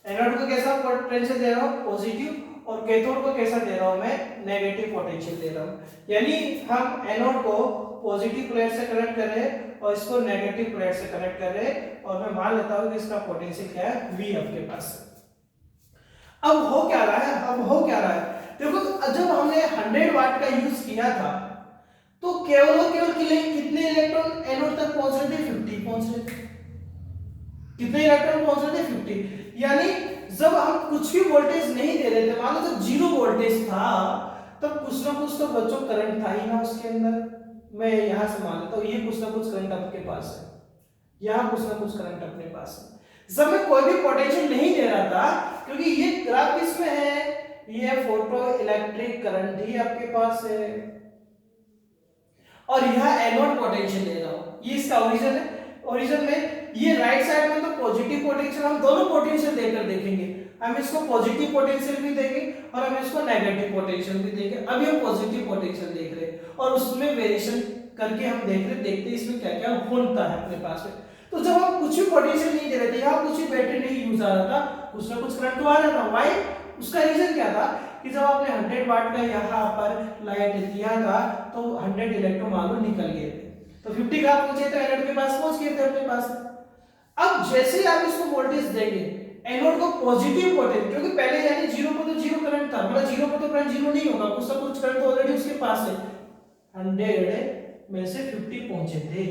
एनोड को कैसा पोटेंशियल दे रहा हूं, पॉजिटिव, और कैथोड को कैसा दे रहा हूं मैं, नेगेटिव पोटेंशियल दे रहा हूं। यानी हम एनोड को पॉजिटिव प्लेट से कनेक्ट कर रहे हैं और इसको नेगेटिव प्लेट से कनेक्ट कर रहे हैं, और मैं मान लेता हूं कि इसका पोटेंशियल क्या है, V आपके पास। अब हो क्या रहा है, देखो जब हमने 100 वाट का यूज किया था तो केवल और केवल कितने इलेक्ट्रॉन एनोड तक पहुंच रहे थे, 50 पहुंच रहे थे। कितने इलेक्ट्रॉन पहुंच रहे थे, 50। यानी जब हम कुछ भी वोल्टेज नहीं दे रहे थे, मान लो जब 0 वोल्टेज था, तब कुछ ना कुछ तो बच्चों करंट था ही ना उसके अंदर। मैं यहां से मान लेता हूं ये कुछ ना कुछ करंट आपके पास है, यहां कुछ ना कुछ करंट अपने पास है। जब मैं कोई भी पोटेंशियल नहीं दे रहा था, क्योंकि ये ग्राफ किसमें है, ये फोटो इलेक्ट्रिक करंट ही आपके पास है, और यह एनोड पोटेंशियल दे रहा हूं, ये इसका ओरिजिन है। ओरिजिन में ये राइट साइड में तो पॉजिटिव पोटेंशियल, हम दोनों पोटेंशियल देकर देखेंगे, हम इसको पॉजिटिव पोटेंशियल भी देंगे और हम इसको नेगेटिव पोटेंशियल भी देंगे। अभी हम पॉजिटिव पोटेंशियल देख रहे हैं और उसमें वेरिएशन करके हम देखते हैं इसमें क्या क्या होता है अपने पास में। तो जब हम कुछ भी पोटेंशियल नहीं दे रहे थे, यहाँ कुछ भी बैटरी नहीं यूज आ रहा था, कुछ ना कुछ करंट तो आ रहा था। व्हाई, उसका रीजन क्या था कि जब आपने 100 वाट का यहाँ पर लाइट दिया था तो 100 इलेक्ट्रॉन मान लो निकल गए थे, तो 50 का पहुंचे तो एनोड के पास पहुंच गए थे अपने पास। अब जैसे ही आप इसको वोल्टेज देंगे, एनोड को पॉजिटिव पोटेंशियल, क्योंकि पहले यानी 0 पर तो 0 करंट था, मतलब 0 पर तो करंट 0 नहीं होगा, कुछ ना कुछ करंट ऑलरेडी उसके पास है। 100 में से 50 पहुंचे थे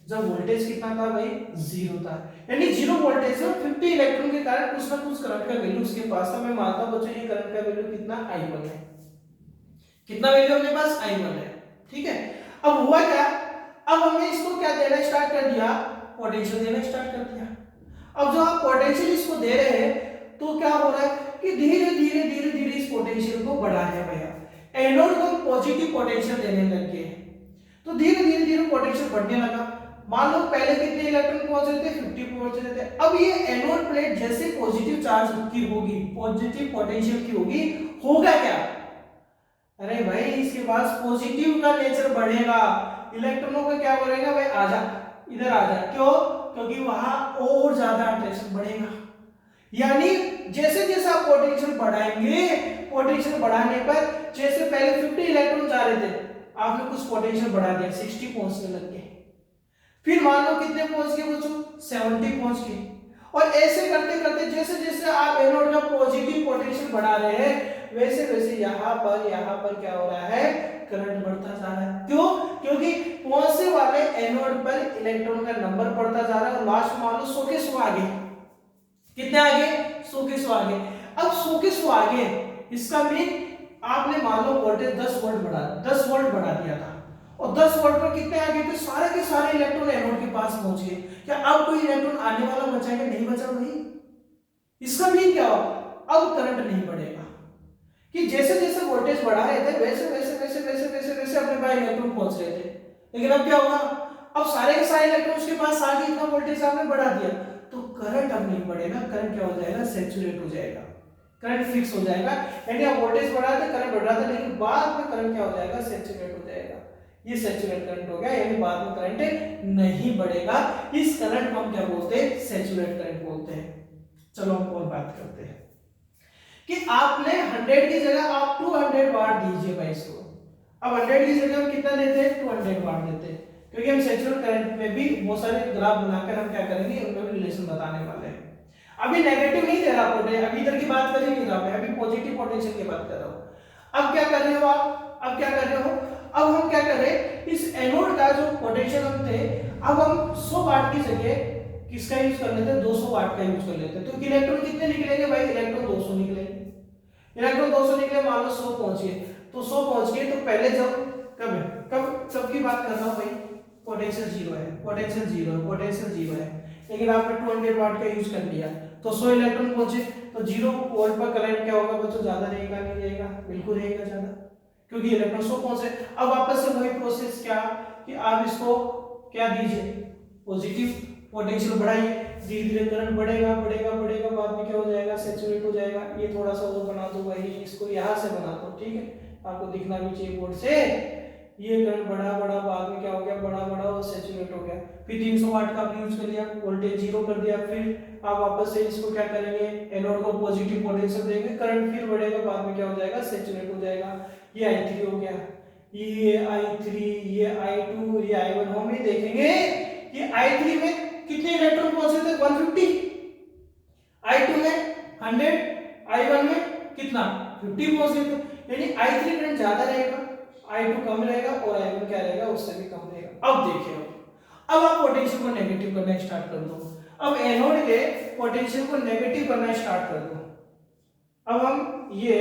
जब वोल्टेज कितना था भाई, 0 था। यानी 0 वोल्टेज में 50 इलेक्ट्रॉन के कारण कुछ ना कुछ करंट का वैल्यू उसके पास था। मैं मानता हूं बच्चों ये करंट का वैल्यू कितना, I1 है। कितना वैल्यू अपने पास, I1 है, ठीक है। अब हुआ क्या, अब हमने इसको क्या देना स्टार्ट कर दिया, पोटेंशियल देना स्टार्ट कर दिया। अब जो आप पोटेंशियल इसको दे रहे हैं तो क्या हो रहा है कि धीरे धीरे धीरे धीरे इस पोटेंशियल को बढ़ा है भैया, एनोड को पॉजिटिव पोटेंशियल देने लग गए, तो धीरे धीरे धीरे पोटेंशियल बढ़ने लगा। मान लो पहले कितने इलेक्ट्रॉन पहुंच रहे थे, 50 पहुंच रहे थे। अब ये एनोड प्लेट जैसे पॉजिटिव चार्ज की होगी, पॉजिटिव पोटेंशियल की होगी, होगा क्या, अरे भाई इसके पास पॉजिटिव का नेचर बढ़ेगा, इलेक्ट्रॉनों का क्या बढ़ेगा भाई, आजा इधर आजा, क्यों, क्योंकि वहां और ज्यादा अट्रैक्शन बढ़ेगा। यानी जैसे जैसे आप पोटेंशियल बढ़ाएंगे, पोटेंशियल बढ़ाने पर जैसे पहले 50 इलेक्ट्रॉन जा रहे थे, आपने कुछ पोटेंशियल बढ़ा दिया, 60 पहुंचने लग गए, फिर मान लो कितने पहुंच गए बच्चों, 70 पहुंच गए। और ऐसे करते करते जैसे जैसे आप एनोड का पॉजिटिव पोटेंशियल बढ़ा रहे हैं, वैसे वैसे यहाँ पर क्या हो रहा है, करंट बढ़ता जा रहा है। क्यों, क्योंकि पहुंचने वाले एनोड पर इलेक्ट्रॉन का नंबर बढ़ता जा रहा है और लास्ट मान लो 100 के 100 आगे, कितने आगे, 100 के 100 आगे। अब 100 के 100 आगे, इसका मीन आपने मान लो वोल्टेज 10 वोल्ट बढ़ा दिया था, और 10 वोल्ट पर कितने आ गए थे, सारे के सारे इलेक्ट्रॉन एनोड के पास पहुंच गए। क्या अब कोई इलेक्ट्रॉन आने वाला बचा है, नहीं बचा भाई। इसका मीन क्या हो, अब करंट नहीं बढ़ेगा, कि जैसे जैसे वोल्टेज बढ़ा रहे थे वैसे वैसे वैसे वैसे वैसे वैसे अपने पास इलेक्ट्रॉन पहुंच रहे थे। लेकिन अब क्या होगा, अब सारे के सारे इलेक्ट्रॉन उसके पास आ गए, इतना वोल्टेज आपने बढ़ा दिया, तो करंट अब नहीं बढ़ेगा, करंट क्या हो जाएगा, सैचुरेट हो जाएगा, करंट फिक्स हो जाएगा, यानी आप वोल्टेज बढ़ा दे करंट बढ़ा दे, लेकिन बाद में करंट क्या हो जाएगा, सैचुरेट हो जाएगा। ये सैचुरेट करंट हो गया, यानी बाद में करंट नहीं बढ़ेगा। इस करंट को हम क्या बोलते हैं, सैचुरेट करंट बोलते हैं। चलो हम और बात करते हैं कि आपने 100 की जगह आप 200 वाट दीजिए भाई इसको। अब 100 की जगह हम कितना देते हैं, 200 वाट देते हैं, क्योंकि हम सैचुरेट करंट में भी बहुत सारे ग्राफ बनाकर हम क्या करेंगे, उनमें भी रिलेशन बताने वाले हैं। अभी नेगेटिव नहीं दे रहा पोटेंशियल, अभी इधर की बात कर ही नहीं रहा मैं, अभी पॉजिटिव पोटेंशियल की बात कर रहा हूं। अब क्या कर रहे हो आप, अब क्या कर रहे हो, अब हम क्या कर रहे हैं, इस एनोड का जो पोटेंशियल हम थे, अब हम 100 वाट की जगह किसका यूज कर लेते हैं, 200 वाट का यूज कर लेते हैं। तो इलेक्ट्रॉन कितने निकलेंगे भाई, इलेक्ट्रॉन 200 निकलेंगे। इलेक्ट्रॉन 200 निकले, मान लो 100 पहुंच गए, तो 100 पहुंच गए तो पहले जब कब है, कब सबकी बात कर रहा हूं भाई, पोटेंशियल जीरो है, पोटेंशियल जीरो है, पोटेंशियल जीरो है, लेकिन आपने 200 वाट का यूज कर लिया तो 100 इलेक्ट्रॉन पहुंचे, तो 0 वोल्ट पर करंट क्या होगा बच्चों, ज्यादा रहेगा नहीं रहेगा, बिल्कुल रहेगा ज्यादा, क्योंकि इलेक्ट्रॉन 100 पहुंचे। अब वापस से वही प्रोसेस क्या कि आप इसको क्या दीजिए, पॉजिटिव पोटेंशियल बढ़ाइए, धीरे धीरे करंट बढ़ेगा बढ़ेगा बढ़ेगा, बाद में क्या हो जाएगा, सैचुरेट हो जाएगा। ये थोड़ा सा और बना दो भाई, इसको यहां से बना दो, ठीक है, आपको दिखना भी चाहिए बोर्ड से। ये करंट बढ़ा बढ़ा, बाद में क्या हो गया, बढ़ा बढ़ा और सैचुरेट हो गया। फिर 300 वाट का आपने यूज कर लिया, वोल्टेज जीरो कर दिया, फिर आप वापस से इसको क्या करेंगे, एनोड को पॉजिटिव पोटेंशियल देंगे, करंट फिर बढ़ेगा, बाद में क्या हो जाएगा, सैचुरेट हो जाएगा। ये I3 हो गया, ये I3, ये I2, ये I1। हम ये देखेंगे कि I3 में कितने इलेक्ट्रॉन पहुंचे थे, 150, I2 में 100, I1 में कितना, 50 पहुंचे थे, यानी I3 करंट ज्यादा रहेगा, I2 कम रहेगा और I1 क्या रहेगा, उससे भी कम रहेगा। अब देखिए, अब आप पोटेंशियल को नेगेटिव करना स्टार्ट कर दो। अब एनोड के पोटेंशियल को नेगेटिव करना स्टार्ट कर दो। अब हम ये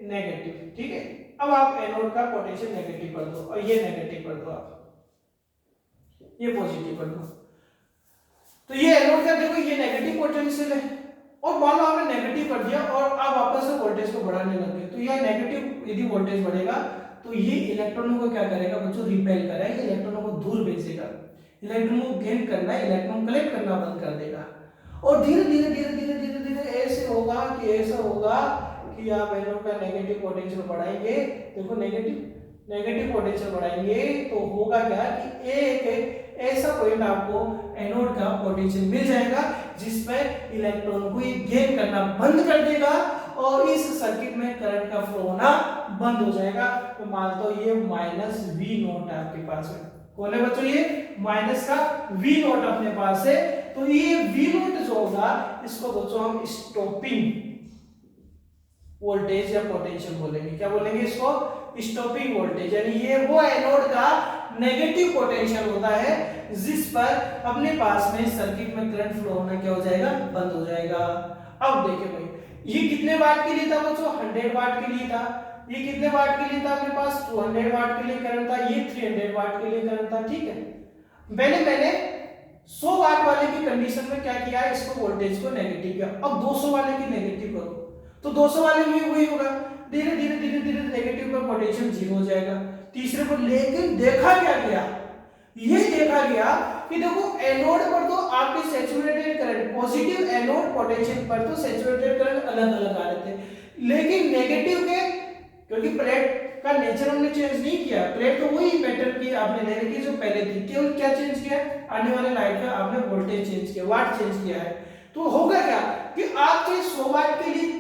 नेगेटिव, ठीक है, अब आप एनोड का पोटेंशियल नेगेटिव कर दो और ये नेगेटिव कर दो, आप ये पॉजिटिव कर दो। तो ये एनोड का देखो, ये नेगेटिव पोटेंशियल है, और मान लो आपने नेगेटिव कर दिया और आप वापस से वोल्टेज को बढ़ाने लग गए, तो यह नेगेटिव यदि वोल्टेज बढ़ेगा तो ये इलेक्ट्रॉनों को क्या करेगा बच्चों, रिपेल करेगा, इलेक्ट्रॉनों को दूर भेजेगा, इलेक्ट्रॉन को गेन करना, इलेक्ट्रॉन कलेक्ट करना बंद कर देगा। और धीरे धीरे धीरे धीरे धीरे धीरे ऐसे होगा कि ऐसा होगा कि आप एनोड का नेगेटिव पोटेंशियल बढ़ाएंगे, देखो नेगेटिव पोटेंशियल बढ़ाएंगे तो होगा क्या कि एक ऐसा पॉइंट आपको एनोड का पोटेंशियल मिल जाएगा जिसमें इलेक्ट्रॉन को गेन करना बंद कर देगा और इस सर्किट में करंट का फ्लो होना बंद हो जाएगा। तो मान लो ये माइनस वी नोट आपके पास है, कौन है बच्चों, ये माइनस का वी नोट अपने पास है। तो ये वी नोट जो होगा इसको बच्चों हम स्टॉपिंग वोल्टेज या पोटेंशियल बोलेंगे, क्या बोलेंगे इसको, स्टॉपिंग वोल्टेज, यानी ये वो एनोड का नेगेटिव पोटेंशियल होता है जिस पर अपने पास में सर्किट में करंट फ्लो होना क्या हो जाएगा, बंद हो जाएगा। अब देखिए भाई, ये कितने वाट के लिए था बच्चों, 100 वाट के लिए था, ये कितने वाट के लिए था अपने पास, 200 वाट के लिए करंट था, ये 300 वाट के लिए करंट था, ठीक है। मैंने 100 वाट वाले की कंडीशन में क्या किया, इसको वोल्टेज को नेगेटिव किया। अब 200 वाले की नेगेटिव करो तो 200 वाले में वही होगा, धीरे धीरे धीरे धीरे नेगेटिव का पोटेंशियल जीरो हो जाएगा तीसरे पर। लेकिन देखा क्या गया, ये देखा गया कि देखो एनोड पर तो आपके saturated current, positive anode potential पर तो सैचुरेटेड करंट अलग अलग आ रहे थे, लेकिन नेगेटिव के, क्योंकि प्लेट का नेचर हमने चेंज नहीं किया, प्लेट तो वही मेटल की आपने लेने की जो पहले थी, केवल क्या चेंज किया, आने वाले लाइट का आपने वोल्टेज चेंज किया, वाट चेंज किया है। तो होगा क्या कि आप चाहे 100 वाट के लिए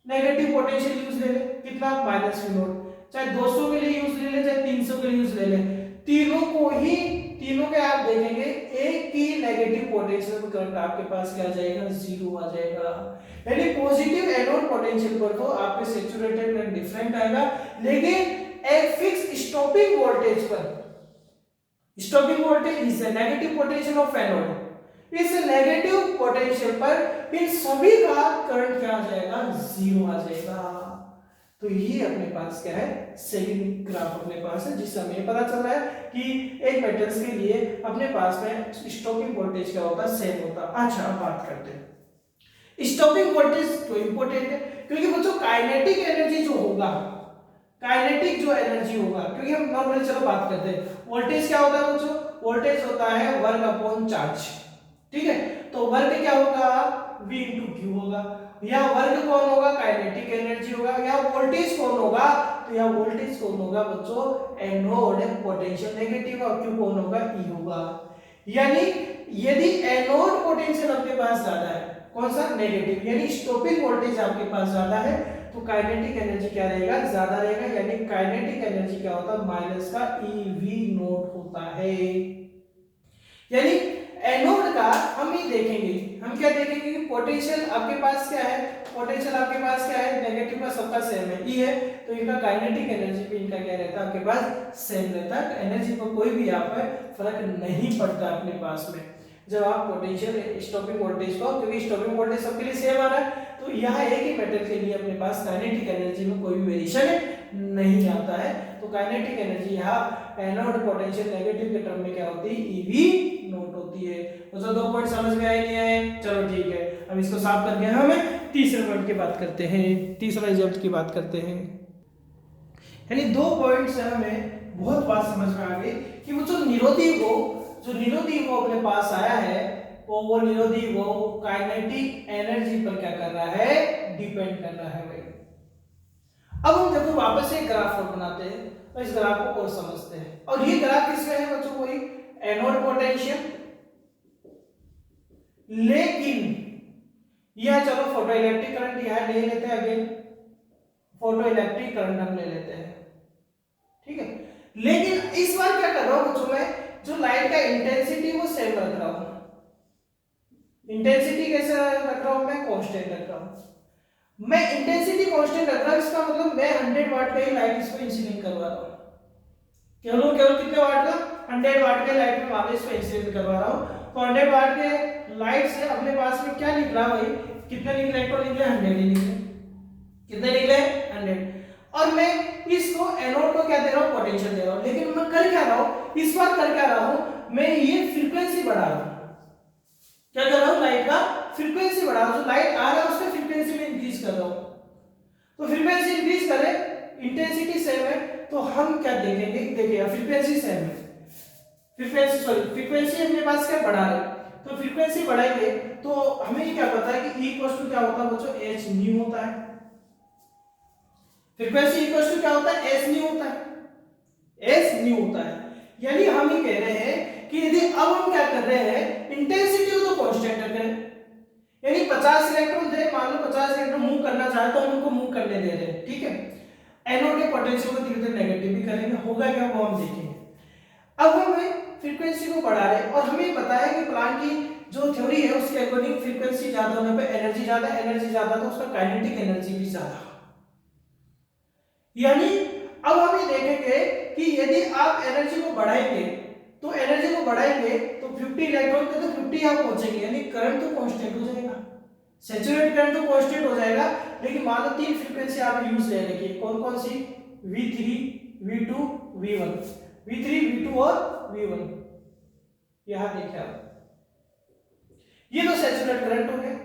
नेगेटिव पोटेंशियल यूज ले ले, कितना, माइनस वी नोट, चाहे 200 के लिए यूज ले ले, चाहे 300 के लिए यूज ले ले, तीनों के आप देखेंगे एक ही नेगेटिव पोटेंशियल पर करंट आपके पास क्या आ जाएगा, जीरो आ जाएगा। यानी पॉजिटिव एनोड पोटेंशियल पर तो आपके सैचुरेटेड करंट डिफरेंट आएगा, लेकिन एक फिक्स स्टॉपिंग वोल्टेज पर, stopping voltage is the negative potential of anode, इस नेगेटिव पोटेंशियल पर इन सभी का करंट क्या आ जाएगा, जीरो आ जाएगा। तो ये अपने पास क्या है, सेकंड ग्राफ अपने पास है, जिससे हमें पता चल रहा है कि एक मेटल्स के लिए अपने पास में स्टॉपिंग वोल्टेज क्या होता है, सेम होता है। अच्छा, अब बात करते हैं स्टॉपिंग वोल्टेज क्यों इंपॉर्टेंट है, क्योंकि बच्चों काइनेटिक एनर्जी जो होगा, काइनेटिक जो एनर्जी होगा, क्योंकि हम नॉर्मली चलो बात करते हैं, वोल्टेज क्या होता है बच्चों, वोल्टेज होता है वर्क अपॉन चार्ज, ठीक है। तो वर्क क्या होगा, V into Q होगा, यह वर्क कौन होगा, काइनेटिक एनर्जी होगा। यह वोल्टेज कौन होगा, तो यह वोल्टेज कौन होगा बच्चों, एनोड पोटेंशियल नेगेटिव, और क्यू कौन होगा, ई होगा। यानी यदि एनोड पोटेंशियल आपके पास ज्यादा है, कौन सा, नेगेटिव, यानी स्टॉपिंग वोल्टेज आपके पास ज्यादा है, तो काइनेटिक एनर्जी क्या रहेगा, ज्यादा रहेगा। यानी काइनेटिक एनर्जी क्या होता है, माइनस का ईवी नोट होता है। यानी एनोड का हम ही देखेंगे, हम क्या देखेंगे कि पोटेंशियल आपके पास क्या है, पोटेंशियल आपके पास क्या है, नेगेटिव का सबका सेम है, ई है, तो इनका काइनेटिक एनर्जी पे इनका क्या रहता है आपके पास, सेम रहता है। एनर्जी को कोई भी यहाँ पर फर्क नहीं पड़ता अपने पास में जब आप पोटेंशियल स्टॉपिंग वोल्टेज को, क्योंकि स्टॉपिंग वोल्टेज सबके लिए सेम आ रहा है, तो यहाँ एक ही मेटल के लिए अपने पास काइनेटिक एनर्जी में कोई भी वेरिएशन नहीं आता है। तो काइनेटिक एनर्जी यहाँ एनोड पोटेंशियल नेगेटिव के टर्म में क्या होती है, ईवी नोट होती है। तो दो पॉइंट समझ में आए नहीं आए, चलो ठीक है, अब इसको साफ करके हमें तीसरे पॉइंट की बात करते हैं, तीसरा रिजल्ट की बात करते हैं। यानी दो पॉइंट से हमें बहुत बात समझ में आ गई कि वो जो निरोधी वो अपने पास आया है, वो निरोधी वो काइनेटिक एनर्जी पर क्या कर रहा है, डिपेंड कर रहा है भाई। अब हम देखो वापस से एक ग्राफ और बनाते हैं, तो इस ग्राफ को और समझते हैं। और ये ग्राफ किसका है बच्चों, कोई एनोड पोटेंशियल, लेकिन यह चलो फोटो इलेक्ट्रिक करंट यहां ले लेते हैं, अगेन फोटो इलेक्ट्रिक करंट हम ले लेते हैं, ठीक है। लेकिन इस बार क्या कर रहा हूं बच्चों, मैं जो लाइट का इंटेंसिटी वो सेम रख रहा हूं। इंटेंसिटी कैसे रख रहा हूं, मैं कांस्टेंट रख रहा हूं। मैं इंटेंसिटी कांस्टेंट रख रहा हूं, इसका मतलब मैं 100 वाट का ही लाइट इस पर इंसिडेंट करवा रहा हूं। केवल कितने वाट का, 100 वाट के लाइट में वापस इस पर इंसिडेंट करवा रहा हूं। तो 100 वाट के लाइट से अपने पास में क्या निकला भाई, कितने निकले, इलेक्ट्रॉन निकले, 100 ही निकले। कितने निकले, 100। और मैं इसको एनोड को क्या दे रहा हूं, पोटेंशियल दे रहा हूं। लेकिन मैं कर क्या रहा हूं, इस बार कर क्या रहा हूं, मैं ये फ्रीक्वेंसी बढ़ा रहा हूं। क्या कर रहा हूं, लाइट का फ्रीक्वेंसी बढ़ा रहा हूं। जो लाइट आ रहा है उसका फ्रीक्वेंसी में इंक्रीज कर रहा हूं। तो फ्रीक्वेंसी इंक्रीज करे, इंटेंसिटी सेम है, तो हम क्या देखेंगे, देखिए फ्रीक्वेंसी सेम है, फ्रीक्वेंसी अपने पास क्या बढ़ा रहे, तो फ्रीक्वेंसी बढ़ाएंगे तो हमें क्या पता है कि E इक्वल टू क्या होता है बच्चों, h न्यू होता है। फ्रीक्वेंसी इक्वल टू क्या होता है, s न्यू होता है, s न्यू होता है। यानी हम ये कह रहे हैं कि यदि अब हम क्या कर रहे हैं, इंटेंसिटी को तो कांस्टेंट रख रहे हैं, यानी 50 इलेक्ट्रॉन दे, मान लो 50 इलेक्ट्रॉन मूव करना चाहे तो हम उनको मूव करने दे रहे हैं, ठीक है। एनोड के पोटेंशियल को धीरे धीरे नेगेटिव भी करेंगे, होगा क्या वो हम देखेंगे। अब हमें फ्रीक्वेंसी को बढ़ा रहे हैं और हमें पता है कि प्लांक की जो थ्योरी है उसके अकॉर्डिंग फ्रीक्वेंसी ज्यादा होने पे एनर्जी ज्यादा तो उसका काइनेटिक एनर्जी भी ज्यादा। यानी अब हम ये देखेंगे कि यदि आप एनर्जी को बढ़ाएंगे तो 50 इलेक्ट्रॉन के तो 50 आप पहुंचेंगे, यानी करंट तो कांस्टेंट हो जाएगा, सैचुरेटेड करंट तो कांस्टेंट हो जाएगा। लेकिन मान लो तीन फ्रीक्वेंसी आप यूज ले रखिए, कौन कौन सी, V3, V2, V1, V3, V2 और V1। यहां देखिए आप, ये तो सैचुरेटेड करंट हो गया,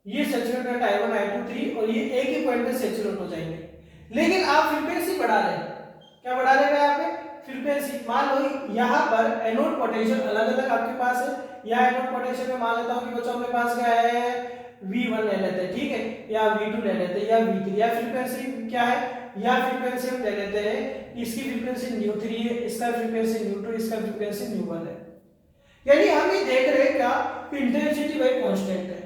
ये सैचुरेटेड करंट I1, I2, 3 और ये एक ही पॉइंट पे सैचुरेट हो जाएंगे। लेकिन आप फ्रीक्वेंसी बढ़ा रहे हैं, क्या बढ़ा रहे हैं यहाँ पे, फ्रीक्वेंसी। मान लो यहाँ पर एनोड पोटेंशियल अलग अलग आपके पास है, या एनोड पोटेंशियल में मान लेता हूँ कि बच्चों अपने पास क्या है, V1 ले लेते हैं, ठीक है, या V2 ले लेते हैं, या V3, या फ्रीक्वेंसी क्या है, या फ्रीक्वेंसी हम ले लेते हैं, इसकी फ्रीक्वेंसी ν3 है, इसका फ्रीक्वेंसी ν2, इसका फ्रीक्वेंसी ν1 है। यानी हम ये देख रहे हैं क्या कि इंटेंसिटी भाई कांस्टेंट है,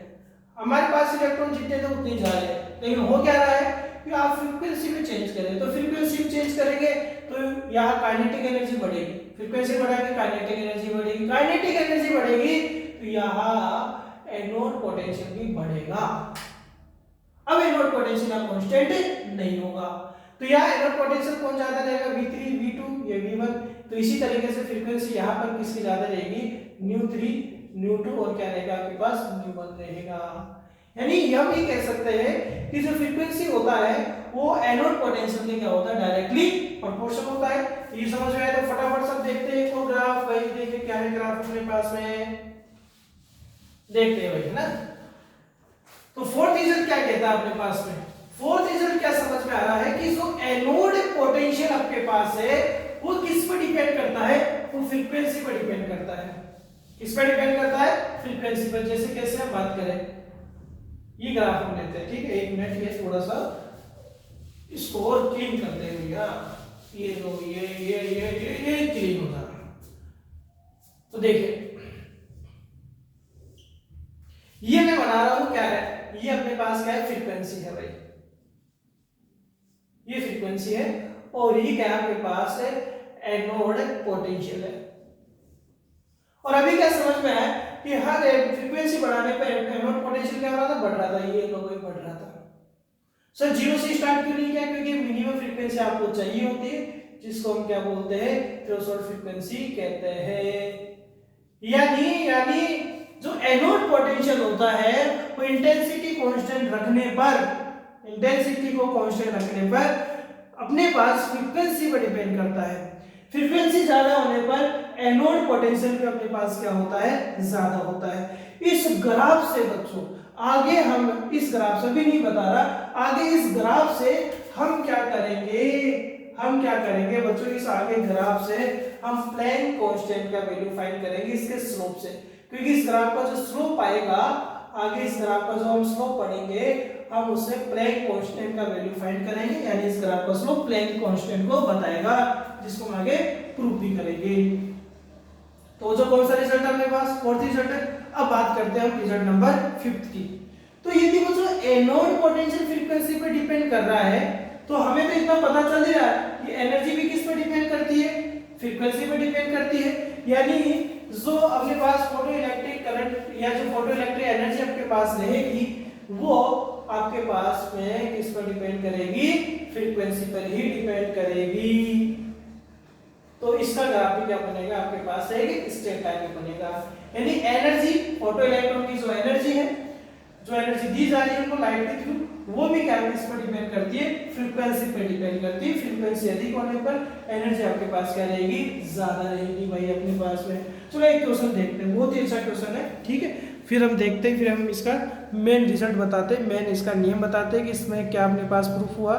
हमारे पास इलेक्ट्रॉन जितने थे उतने जा रहे हैं। लेकिन हो क्या रहा है कि आप फ्रीक्वेंसी में चेंज करें, तो फ्रीक्वेंसी में चेंज करेंगे तो यहाँ काइनेटिक एनर्जी बढ़ेगी, फ्रीक्वेंसी बढ़ाएंगे काइनेटिक एनर्जी बढ़ेगी, काइनेटिक एनर्जी बढ़ेगी तो यहाँ एनोड पोटेंशियल भी बढ़ेगा। अब एनोड पोटेंशियल अब कांस्टेंट नहीं होगा, तो यहाँ एनोड पोटेंशियल कौन ज्यादा रहेगा, V3, V2 या V1। तो इसी तरीके से फ्रीक्वेंसी यहाँ पर किसकी ज्यादा रहेगी, ν3, ν2 और क्या रहेगा आपके पास, ν1 रहेगा। यानी हम ये कह सकते हैं कि जो फ्रीक्वेंसी होता है वो एनोड पोटेंशियल के क्या होता है, डायरेक्टली प्रोपोर्शनल होता है। ये समझ में आया तो फटाफट सब देखते हैं तो ग्राफ, भाई देखिए क्या है ग्राफ अपने पास में, देखते हैं भाई, है ना। तो फोर्थ रिजल्ट क्या कहता है अपने पास में, फोर्थ रिजल्ट क्या समझ में आ रहा है कि जो एनोड पोटेंशियल आपके पास है वो किस पर डिपेंड करता है, वो फ्रीक्वेंसी पर डिपेंड करता है। किस पर डिपेंड करता है, फ्रीक्वेंसी पर। जैसे कैसे हम बात करें, ये ग्राफ हम लेते हैं, ठीक है। 1 मिनट, ये थोड़ा सा इसको और क्लीन करते हैं भैया। ये लो, ये क्लीन हो जाए। तो देखिए ये मैं बना रहा हूं क्या है, ये अपने पास क्या है, फ्रीक्वेंसी है भाई, ये फ्रीक्वेंसी है। और ये क्या आपके पास है, एनोड पोटेंशियल है। और अभी क्या समझ में आया कि हर फ्रीक्वेंसी बढ़ाने पर एनोड पोटेंशियल क्या हो रहा था, बढ़ रहा था, ये लोगों बढ़ रहा था। सर जीरो से स्टार्ट क्यों नहीं किया, क्योंकि मिनिमम फ्रीक्वेंसी आपको चाहिए होती है, जिसको हम क्या बोलते हैं, थ्रेशोल्ड फ्रीक्वेंसी कहते हैं। यानी जो एनोड पोटेंशियल होता है वो इंटेंसिटी कांस्टेंट रखने पर, इंटेंसिटी को कांस्टेंट रखने पर अपने पास फ्रीक्वेंसी पर डिपेंड करता है। फ्रीक्वेंसी ज्यादा होने पर एनोड पोटेंशियल भी अपने पास क्या होता है, ज्यादा होता है। इस ग्राफ से बच्चों आगे हम, इस ग्राफ से भी नहीं बता रहा, आगे इस ग्राफ से हम क्या करेंगे बच्चों, इस आगे ग्राफ से हम प्लैंक कांस्टेंट का वैल्यू फाइंड करेंगे इसके स्लोप से। क्योंकि इस ग्राफ का जो स्लोप आएगा, आगे इस ग्राफ का जो हम स्लोप पढ़ेंगे, हम उससे प्लैंक कांस्टेंट का वैल्यू फाइंड करेंगे, यानी इस ग्राफ का स्लोप प्लैंक कांस्टेंट को बताएगा, जिसको हम आगे प्रूव भी करेंगे। तो जो कौन सा रिजल्ट है अपने पास, फोर्थ रिजल्ट है। अब बात करते हैं हम रिजल्ट नंबर 5 की। तो यदि वो जो एनोड पोटेंशियल फ्रीक्वेंसी पे डिपेंड कर रहा है, तो हमें तो इतना पता चल ही रहा है कि एनर्जी भी किस पे डिपेंड करती है, फ्रीक्वेंसी पे डिपेंड करती है। यानी जो अपने पास फोटो इलेक्ट्रिक करंट या जो फोटो इलेक्ट्रिक एनर्जी आपके पास रहेगी, वो आपके पास में किस पर डिपेंड करेगी, फ्रीक्वेंसी पर ही डिपेंड करेगी। तो इसका ग्राफ भी क्या बनेगा आपके पास, एक स्ट्रेट लाइन में बनेगा। यानी एनर्जी, फोटो इलेक्ट्रॉन की जो एनर्जी है, जो एनर्जी दी जा रही है उनको लाइट के थ्रू, वो भी क्या किस पर डिपेंड करती है, फ्रीक्वेंसी पे डिपेंड करती है। फ्रीक्वेंसी अधिक होने पर एनर्जी आपके पास क्या रहेगी, ज्यादा रहेगी भाई अपने पास में। चलो एक क्वेश्चन देखते हैं, बहुत ही अच्छा क्वेश्चन है, ठीक है। फिर हम देखते हैं, फिर हम इसका मेन रिजल्ट बताते हैं, मेन इसका नियम बताते हैं कि इसमें क्या अपने पास प्रूफ हुआ।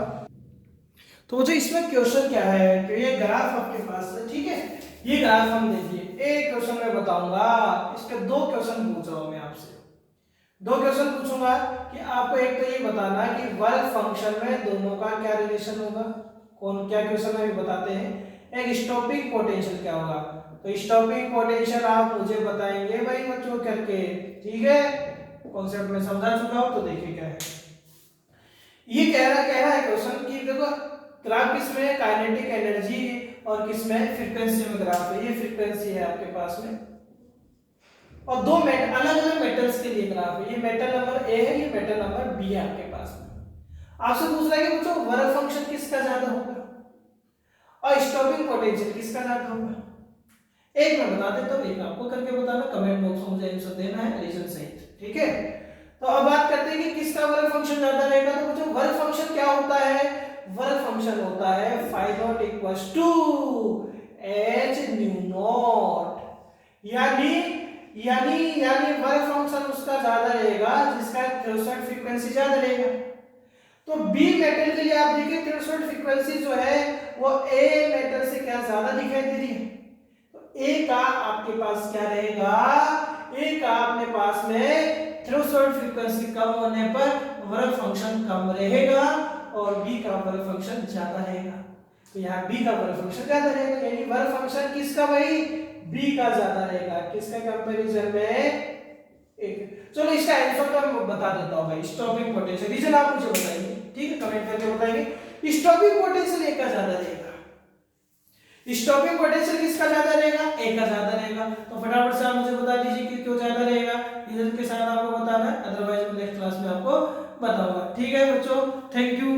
तो जो इसमें क्वेश्चन क्या है कि ये ग्राफ आपके पास है, ठीक है। ये ग्राफ हम देखिए, एक क्वेश्चन मैं बताऊंगा, इसके 2 क्वेश्चन पूछ रहा हूं मैं आपसे। 2 क्वेश्चन पूछूंगा कि आपको एक तो ये बताना कि वर्क फंक्शन में दोनों का क्या रिलेशन होगा। कौन क्या क्वेश्चन अभी बताते हैं। एक स्टॉपिंग पोटेंशियल क्या होगा, तो स्टॉपिंग पोटेंशियल आप मुझे बताएंगे भाई बच्चों करके, ठीक है। कॉन्सेप्ट में समझा चुका हूं, तो देखिए क्या है। ये कह रहा है क्वेश्चन कि देखो ग्राफ किसमें, काइनेटिक एनर्जी और किसमें, फ्रीक्वेंसी में ग्राफ है। ये फ्रीक्वेंसी है आपके पास में, और 2 अलग अलग मेटल्स के लिए ग्राफ है। ये मेटल नंबर ए है, ये मेटल नंबर बी है आपके पास में। आपसे पूछ रहा है कि बच्चों वर्क फंक्शन किसका ज्यादा होगा और स्टॉपिंग पोटेंशियल किसका ज्यादा होगा। एक मैं बता देता हूं, एक आपको करके बताना, कमेंट बॉक्स में मुझे आंसर देना है रीजन सहित, ठीक है। तो अब बात करते हैं कि किसका वर्क फंक्शन ज्यादा रहेगा। तो बच्चों वर्क फंक्शन क्या होता है, वर्क फंक्शन होता है phi not equals to h nu not. यानी वर्क फंक्शन उसका ज्यादा रहेगा जिसका थ्रेशोल्ड फ्रीक्वेंसी ज्यादा रहेगा। तो बी मेटल के लिए आप देखिए थ्रेशोल्ड फ्रीक्वेंसी जो है वो ए मेटल से क्या ज्यादा दिखाई दे रही है। तो ए का आपके पास क्या रहेगा, ए का अपने पास में थ्रेशोल्ड फ्रीक्वेंसी कम होने पर वर्क फंक्शन कम रहेगा और बी का वर्क फंक्शन ज्यादा रहेगा। तो यहाँ बी का वर्क फंक्शन ज्यादा रहेगा, यानी वर्क फंक्शन किसका भाई, बी का ज्यादा रहेगा। किसका कंपैरिजन में, एक। चलो इसका आंसर तो मैं बता देता हूं भाई, स्टॉपिंग पोटेंशियल। रीजन आप मुझे बताइए, ठीक है, कमेंट करके बताएंगे। स्टॉपिंग पोटेंशियल ए का ज्यादा रहेगा। स्टॉपिंग पोटेंशियल किसका ज्यादा रहेगा, ए का ज्यादा रहेगा। तो फटाफट से आप मुझे बता दीजिए कि क्यों ज्यादा रहेगा। रीजन के साथ आपको बताना है, अदरवाइज मैं नेक्स्ट क्लास में आपको बताऊंगा, ठीक है बच्चों। Thank you.